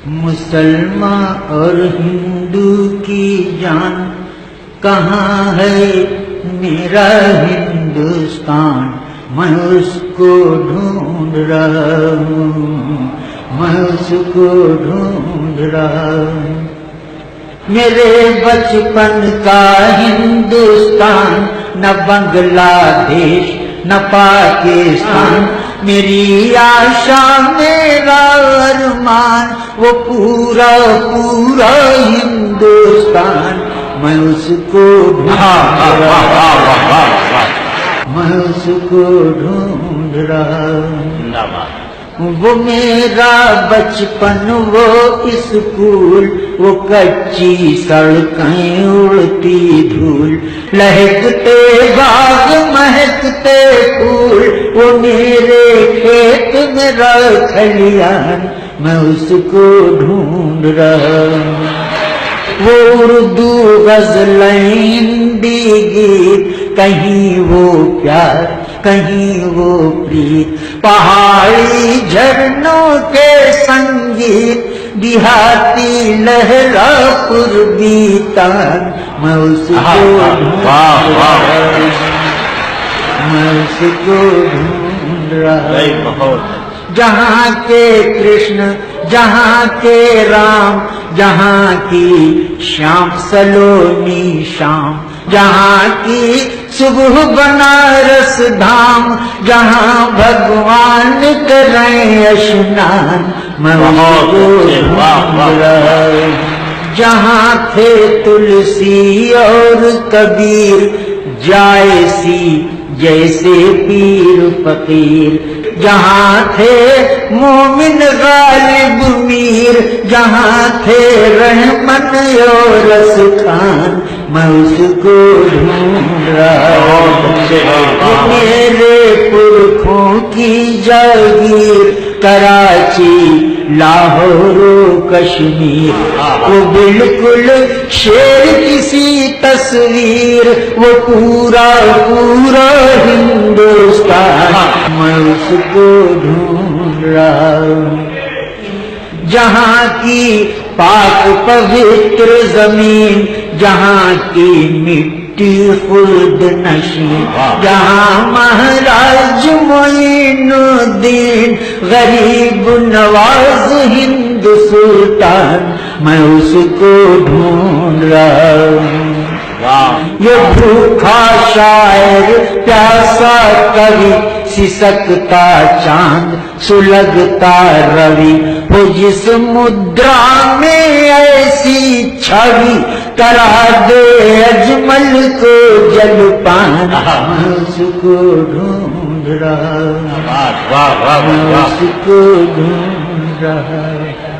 مسلمان اور ہندو کی جان کہاں ہے میرا ہندوستان، میں اس کو ڈھونڈ رہا ہوں، میں اس کو ڈھونڈ رہا ہوں۔ میرے بچپن کا ہندوستان، نہ بنگلہ دیش نہ پاکستان، میری آشا میرا ارمان، وہ پورا پورا ہندوستان، میں اس کو ڈھونڈ رہا ہوں، میں اس کو ڈھونڈ رہا ہوں۔ وہ میرا بچپن، وہ اسکول، وہ کچی سڑکیں، اڑتی دھول، لہکتے باغ مہکتے پھول، وہ میرے کھیت میرا کھلیان، میں اس کو ڈھونڈ رہا ہوں۔ وہ اردو غزلیں، ہندی گیت، کہیں وہ پیار کہیں وہ پریت، پہاڑی جھرنوں کے سنگیت، دیہاتی لہرا پوربی تان، میں اس کو ڈھونڈ رہا ہوں، میں اس کو ڈھونڈ رہا ہوں۔ جہاں کے کرشن، جہاں کے رام، جہاں کی شام سلونی شام، جہاں کی صبح بنارس دھام، جہاں بھگوان کریں اشنان، میں اس کو ڈھونڈ رہا ہوں۔ جہاں تھے تلسی اور کبیر، جائسی جیسے پیر فقیر، جہاں تھے مومن غالب میر، جہاں تھے رحمن اور خان، میں اس کو ڈھونڈ رہا ہوں۔ میرے پرکھوں کی جاگیر، کراچی لاہور و کشمیر، وہ بالکل شیر کسی تصویر، وہ پورا پورا ہندوستان، میں اس کو ڈھونڈ رہا ہوں۔ جہاں کی پاک پوتر زمین، جہاں کی مٹی خلد نشین، جہاں مہاراج معین الدین غریب نواز ہند سلطان، میں اس کو ڈھونڈ رہا ہوں۔ یہ بھوکھا شاعر، پیاسا کبھی، سسکتا چاند، سلگتا روی، ہو جس مدرا میں ایسی چھوی، کرا دے اجمل کو جل پان، میں اس کو ڈھونڈ رہا ہوں، میں اس کو ڈھونڈ رہا ہوں۔